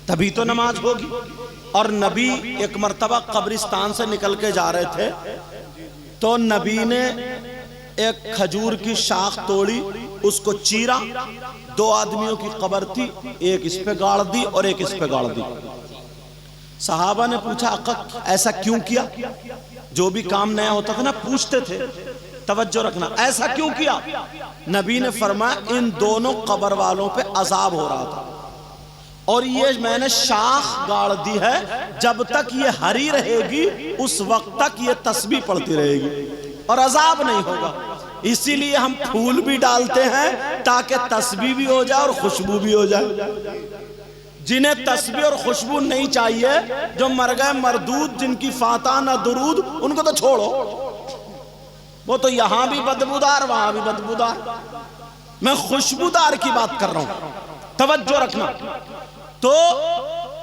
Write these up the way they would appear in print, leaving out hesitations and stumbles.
تبھی تو نماز ہوگی۔ اور نبی ایک مرتبہ قبرستان سے نکل کے جا رہے تھے تو نبی نے ایک کھجور کی شاخ توڑی، اس کو چیرا، دو آدمیوں کی قبر تھی، ایک اس پہ گاڑ دی اور ایک اس پہ گاڑ دی۔ صحابہ نے پوچھا آقا ایسا کیوں کیا؟ جو بھی کام نیا ہوتا تھا نا پوچھتے تھے، توجہ رکھنا، ایسا کیوں کیا؟ نبی نے فرمایا ان دونوں قبر والوں پہ عذاب ہو رہا تھا اور یہ میں نے شاخ گاڑ دی ہے، جب تک یہ ہری رہے گی اس وقت تک یہ تسبیح پڑھتی رہے گی اور عذاب نہیں ہوگا۔ اسی لیے ہم پھول بھی ڈالتے ہیں تاکہ تسبیح بھی ہو جائے اور خوشبو بھی ہو جائے۔ جنہیں تسبیح اور خوشبو نہیں چاہیے، جو مر گئے مردود، جن کی فاتحہ نہ درود، ان کو تو چھوڑو، وہ تو یہاں بھی بدبودار وہاں بھی بدبودار۔ میں خوشبودار کی بات کر رہا ہوں، توجہ رکھنا۔ تو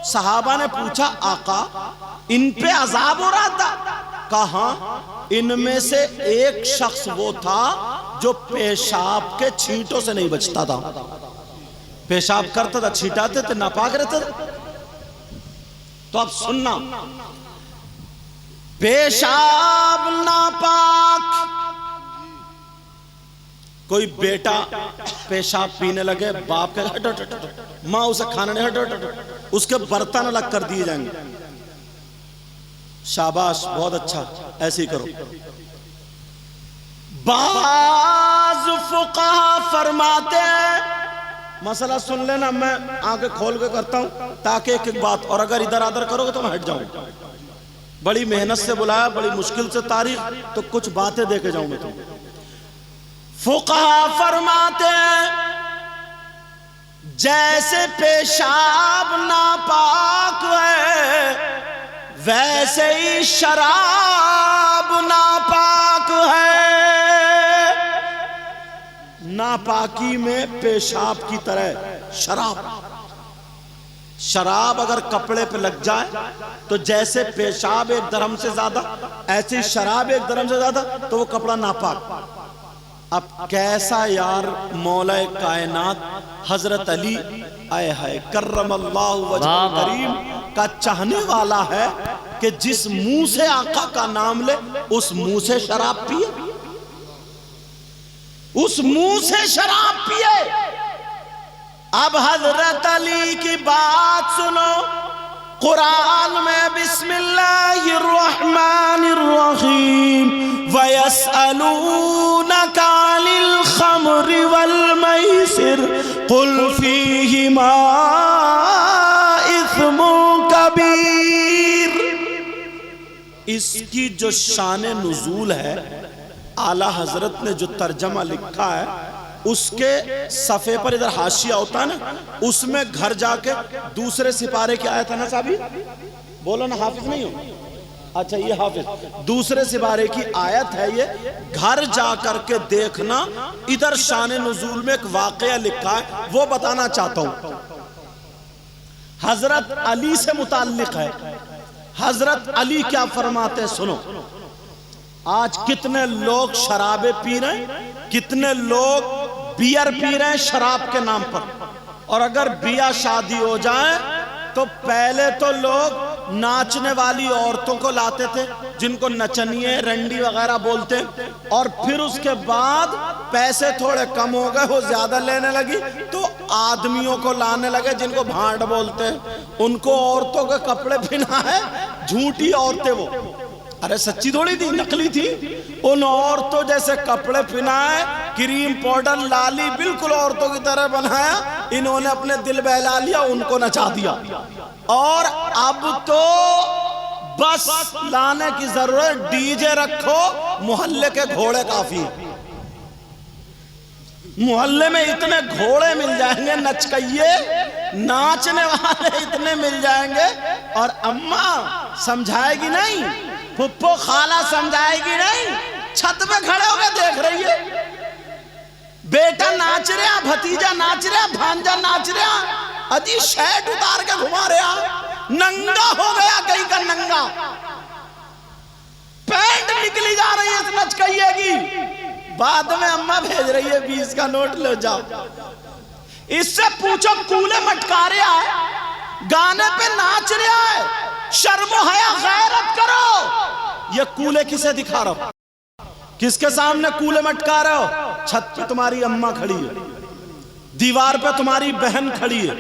صحابہ نے پوچھا آقا ان پہ عذاب ہو رہا تھا؟ کہاں؟ ان میں سے ایک شخص وہ تھا جو پیشاب کے چھینٹوں سے نہیں بچتا تھا، پیشاب کرتا تھا، چھینٹاتے تھے، ناپاک رہتا تھا۔ تو اب سننا، پیشاب ناپاک، کوئی بیٹا پیشاب پینے لگے، باپ کہے ہٹ ہٹ ہٹ، ماں اسے کھانا نہیں، ہٹ ہٹ ہٹ، اس کے برتن الگ کر دیے جائیں گے۔ شاباش، بہت اچھا، ایسے ہی کرو۔ بعض فقہا فرماتے ہیں، مسئلہ سن لینا، میں آنکھیں کھول کے کرتا ہوں تاکہ ایک ایک بات، اور اگر ادھر ادھر کرو گے تو میں ہٹ جاؤں گا۔ بڑی محنت سے بلایا، بڑی مشکل سے تاریخ، تو کچھ باتیں دے کے جاؤں میں تمہیں۔ فقہا فرماتے ہیں جیسے پیشاب ناپاک ہے ویسے ہی شراب ناپاک ہے۔ ناپاکی میں پیشاب کی طرح شراب اگر کپڑے پہ لگ جائے تو جیسے پیشاب 1 درہم سے زیادہ، ایسے ہی شراب 1 درہم سے زیادہ، تو وہ کپڑا ناپاک۔ اب کیسا یار مولا کائنات حضرت علی آئے ہے کرم اللہ وجہ کریم کا چاہنے والا ہے کہ جس منہ سے آقا کا نام لے اس منہ سے شراب پیے، اس منہ سے شراب پیے۔ اب حضرت علی کی بات سنو، قرآن میں بسم اللہ الرحمن الرحیم وَيَسْأَلُونَكَ عَنِ الْخَمْرِ وَالْمَيْسِرِ قُلْ فِيهِمَا إِثْمٌ كَبِيرٌ۔ اس کی جو شان نزول ہے، اعلیٰ حضرت نے جو ترجمہ لکھا ہے، اس کے صفحے پر ادھر حاشیہ ہوتا ہے نا، اس میں گھر جا کے دوسرے سپارے کی آیت ہے نا صاحبی، بولو نا، حافظ نہیں ہو؟ اچھا یہ حافظ، دوسرے سپارے کی آیت ہے، یہ گھر جا کر کے دیکھنا، ادھر شان نزول میں ایک واقعہ لکھا ہے، وہ بتانا چاہتا ہوں، حضرت علی سے متعلق ہے۔ حضرت علی کیا فرماتے ہیں سنو۔ آج کتنے لوگ شرابیں پی رہے ہیں، کتنے لوگ بیئر پی رہے ہیں شراب کے نام پر، اور اگر بیاہ شادی ہو جائے تو پہلے تو لوگ ناچنے والی عورتوں کو لاتے تھے جن کو نچنیے رنڈی وغیرہ بولتے، اور پھر اس کے بعد پیسے تھوڑے کم ہو گئے، وہ زیادہ لینے لگی تو آدمیوں کو لانے لگے جن کو بھانڈ بولتے ہیں، ان کو عورتوں کے کپڑے پہنائے، جھوٹی عورتیں وہ، ارے سچی تھوڑی تھی، نقلی تھی، ان عورتوں جیسے کپڑے پہنائے، کریم پاؤڈر لالی بالکل عورتوں کی طرح بنایا، انہوں نے اپنے دل بہلا لیا، ان کو نچا دیا۔ اور اب تو بس لانے کی ضرورت، ڈی جے رکھو، محلے کے گھوڑے کافی ہیں، محلے میں اتنے گھوڑے مل جائیں گے، نچکئیے ناچنے والے اتنے مل جائیں گے، اور اماں سمجھائے گی نہیں، پھپھو خالہ سمجھائے گی نہیں، چھت پہ کھڑے ہو کے دیکھ رہی ہے، بیٹا ناچ رہا، بھتیجا ناچ رہا، بھانجا ناچ رہا، اجی شیٹ اتار کے گھما رہا، ننگا ہو گیا کہیں کا ننگا، پینٹ نکلی جا رہی ہے اس نچکئیے کی، بعد میں اماں بھیج رہی ہے 20 کا نوٹ لے جاؤ۔ اس سے پوچھو کولے مٹکارے آئے، گانے پہ ناچ رہا ہے، شرم و حیا غیرت کرو۔ یہ کولے کسے دکھا رہا ہو؟ کس کے سامنے کولے مٹکا رہے ہو؟ چھت پہ تمہاری اماں کھڑی ہے، دیوار پہ تمہاری بہن کھڑی ہے،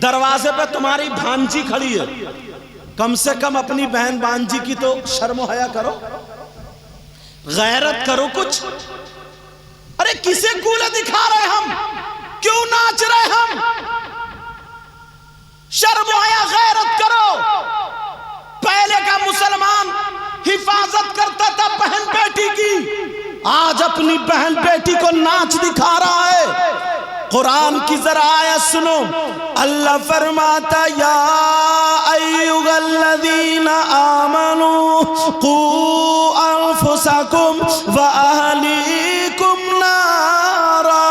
دروازے پہ تمہاری بھانجی کھڑی ہے، کم سے کم اپنی بہن بھانجی کی تو شرم و حیا کرو، غیرت کرو کچھ۔ ارے کسے کولے دکھا رہے ہم؟ کیوں ناچ رہے ہم؟ شرم و حیا غیرت کرو۔ پہلے کا مسلمان حفاظت کرتا تھا بہن بیٹی کی، آج اپنی بہن بیٹی کو ناچ دکھا رہا ہے۔ قرآن کی ذرا آیت سنو، اللہ فرماتا یا ایھا الذین آمنوا قوا انفسکم واہلیکم نارا،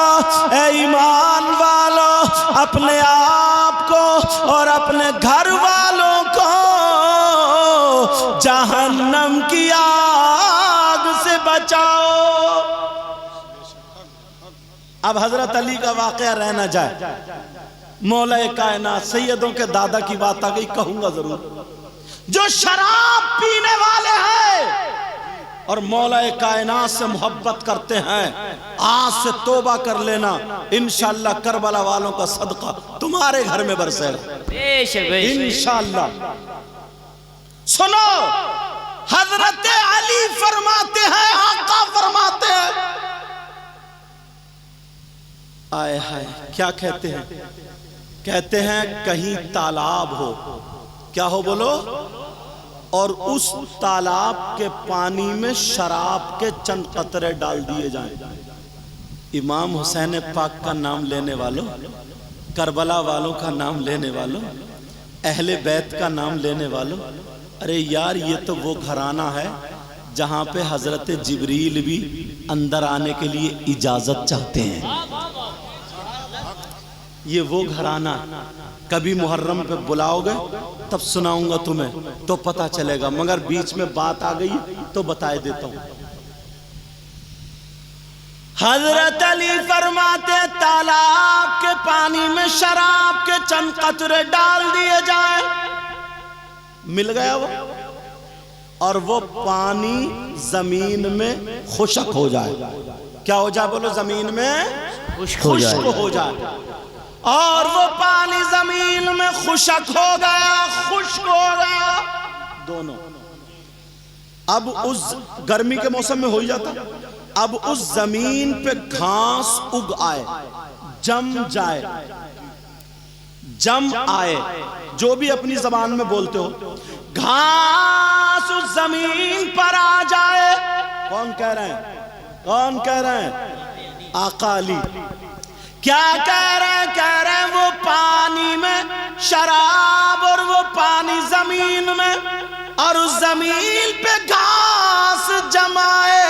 اے ایمان والو اپنے آپ کو اور اپنے گھر والوں کو جہنم کی آگ سے بچاؤ۔ اب حضرت علی کا واقعہ رہ نہ جائے، مولا کائنات سیدوں کے دادا کی بات آ گئی، کہوں گا ضرور۔ جو شراب پینے والے ہیں اور مولا کائنات سے محبت کرتے ہیں، آج سے توبہ کر لینا، انشاءاللہ کربلا والوں کا صدقہ تمہارے گھر میں برسے گا انشاءاللہ۔ سنو، حضرت علی فرماتے ہیں، آقا فرماتے ہیں، آئے ہائے کیا کہتے ہیں؟ کہتے ہیں کہیں تالاب ہو، کیا ہو بولو، اور اس تالاب کے پانی میں شراب کے چند قطرے ڈال دیے جائیں۔ امام حسین پاک کا نام لینے والوں، کربلا والوں کا نام لینے والوں، اہل بیت کا نام لینے والوں، ارے یار یہ تو وہ گھرانہ ہے جہاں پہ حضرت جبریل بھی اندر آنے کے لیے اجازت چاہتے ہیں۔ یہ وہ گھرانہ، کبھی محرم پہ بلاؤ گے تب سناؤں گا تمہیں تو پتہ چلے گا، مگر بیچ میں بات آ گئی تو بتائے دیتا ہوں۔ حضرت علی فرماتے تالاب کے پانی میں شراب کے چند قطرے ڈال دیے جائیں، مل گیا وہ، اور وہ پانی زمین میں خشک ہو جائے۔ کیا ہو جائے بولو؟ زمین میں خشک ہو جائے، اور وہ پانی زمین میں خشک ہو گیا، خشک ہو گیا دونوں۔ اب اس گرمی کے موسم میں ہو ہی جاتا، اب اس زمین پہ گھاس اگ آئے، جم جائے، جم آئے، جو بھی اپنی زبان میں بولتے ہو، گھاس اس زمین پر آ جائے۔ کون کہہ رہے ہیں؟ کون کہہ رہے ہیں؟ آقا علی۔ کیا کہہ رہے ہیں؟ کہہ رہے ہیں وہ پانی میں شراب اور وہ پانی زمین میں، اور اس زمین پہ گھاس جمائے۔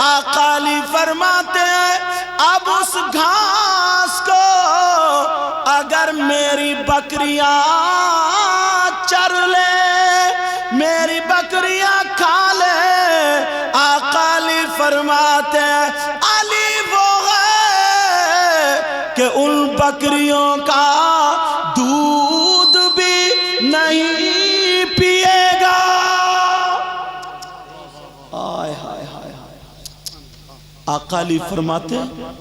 آقا علی فرماتے ہیں اب اس گھاس کو اگر میری بکریاں چر لے، میری بکریاں کھا لے، آقا علی فرماتے ہیں علی وہ ہے کہ ان بکریوں کا دودھ بھی نہیں پیے گا۔ آئے ہائے ہائے ہائے۔ آقا علی فرماتے ہیں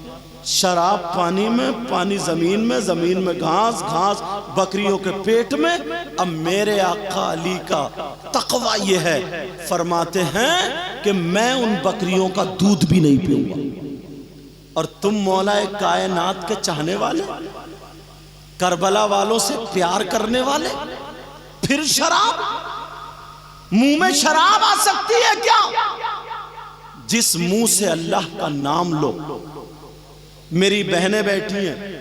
شراب پانی میں، پانی زمین میں، زمین میں گھاس، گھاس بکریوں کے پیٹ میں۔ اب میرے آقا علی کا تقوی یہ ہے، فرماتے ہیں کہ میں ان بکریوں کا دودھ بھی نہیں پیوں گا۔ اور تم مولا کائنات کے چاہنے والے، کربلا والوں سے پیار کرنے والے، پھر شراب؟ منہ میں شراب آ سکتی ہے کیا؟ جس منہ سے اللہ کا نام لو۔ میری بہنیں بیٹھی ہیں،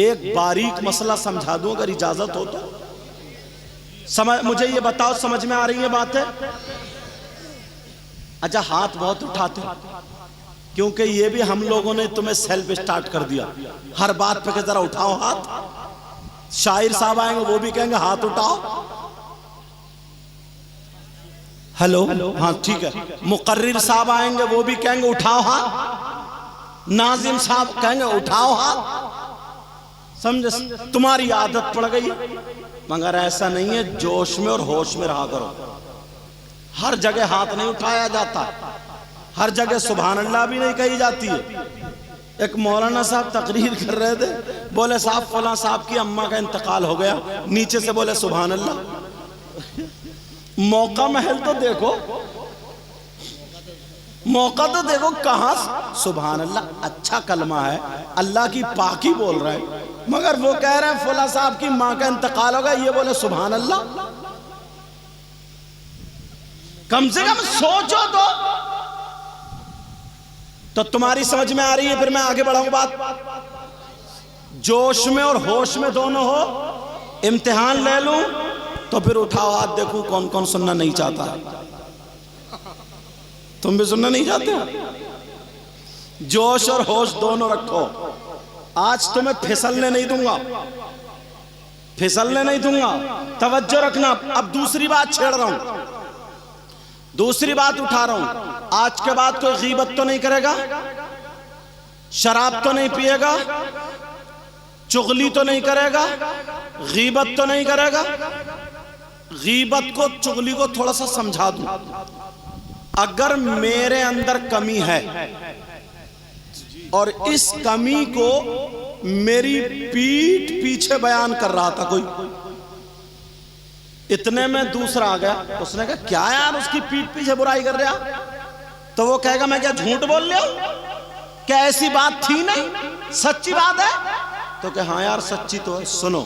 ایک باریک مسئلہ سمجھا دوں اگر اجازت ہو تو۔ مجھے یہ بتاؤ سمجھ میں آ رہی ہے باتیں؟ اچھا ہاتھ بہت اٹھاتے ہو، کیونکہ یہ بھی ہم لوگوں نے تمہیں سیلف اسٹارٹ کر دیا، ہر بات پہ کہ ذرا اٹھاؤ ہاتھ۔ شاعر صاحب آئیں گے وہ بھی کہیں گے ہاتھ اٹھاؤ۔ ہیلو، ہاں ٹھیک ہے۔ مقرر صاحب آئیں گے وہ بھی کہیں گے اٹھاؤ ہاتھ۔ ناظم صاحب کہیں گے اٹھاؤ ہاتھ۔ سمجھے؟ تمہاری عادت پڑ گئی، مگر ایسا نہیں ہے، جوش میں اور ہوش میں رہا کرو۔ ہر جگہ ہاتھ نہیں اٹھایا جاتا، ہر جگہ سبحان اللہ بھی نہیں کہی جاتی ہے۔ ایک مولانا صاحب تقریر کر رہے تھے، بولے صاحب فلاں صاحب کی اماں کا انتقال ہو گیا، نیچے سے بولے سبحان اللہ۔ موقع محل تو دیکھو، موقع تو دیکھو، کہاں سبحان اللہ اچھا کلمہ ہے، اللہ کی پاکی بول رہے ہیں، مگر وہ کہہ رہے ہیں فلاں صاحب کی ماں کا انتقال ہوگا، یہ بولے سبحان اللہ۔ کم سے کم سوچو تو تمہاری سمجھ میں آ رہی ہے؟ پھر میں آگے بڑھاؤں بات۔ جوش میں اور ہوش میں دونوں ہو، امتحان لے لوں تو پھر اٹھاؤ ہاتھ، دیکھوں کون کون سننا نہیں چاہتا ہے۔ تم بھی سننا نہیں چاہتے ہو؟ جوش اور ہوش دونوں رکھو۔ آج تمہیں پھسلنے نہیں دوں گا، پھسلنے نہیں دوں گا، توجہ رکھنا۔ اب دوسری بات چھیڑ رہا ہوں، دوسری بات اٹھا رہا ہوں۔ آج کے بعد کوئی غیبت تو نہیں کرے گا، شراب تو نہیں پیے گا، چغلی تو نہیں کرے گا، غیبت تو نہیں کرے گا۔ غیبت کو چغلی کو تھوڑا سا سمجھا دوں۔ اگر میرے اندر کمی ہے اور اس کمی کو میری پیٹھ پیچھے بیان کر رہا تھا کوئی، اتنے میں دوسرا آ گیا، اس نے کہا کیا یار اس کی پیٹھ پیچھے برائی کر رہا؟ تو وہ کہے گا میں کیا جھوٹ بول رہا ہوں؟ کیا ایسی بات تھی نہیں؟ سچی بات ہے؟ تو کہ ہاں یار سچی تو ہے۔ سنو،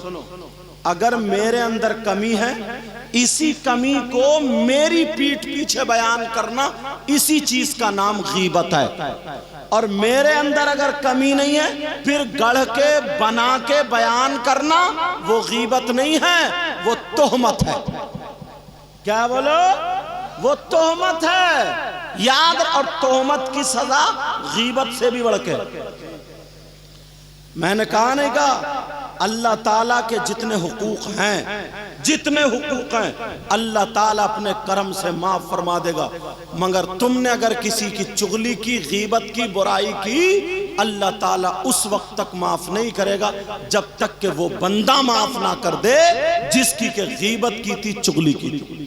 اگر میرے اندر کمی ہے، اسی کمی کو میری پیٹھ پیچھے بیان کرنا، اسی چیز کا نام غیبت ہے۔ اور میرے اندر اگر کمی نہیں ہے، پھر گڑھ کے بنا کے بیان کرنا وہ غیبت نہیں ہے، وہ تہمت ہے۔ کیا بولو؟ وہ تہمت ہے۔ یاد، اور تہمت کی سزا غیبت سے بھی بڑھ کے۔ میں نے کہا نہیں کہا، اللہ تعالیٰ کے جتنے حقوق ہیں، جتنے حقوق ہیں اللہ تعالیٰ اپنے کرم سے معاف فرما دے گا، مگر تم نے اگر کسی کی چغلی کی، غیبت کی، برائی کی، اللہ تعالیٰ اس وقت تک معاف نہیں کرے گا جب تک کہ وہ بندہ معاف نہ کر دے جس کی کہ غیبت کی تھی، چغلی کی تھی۔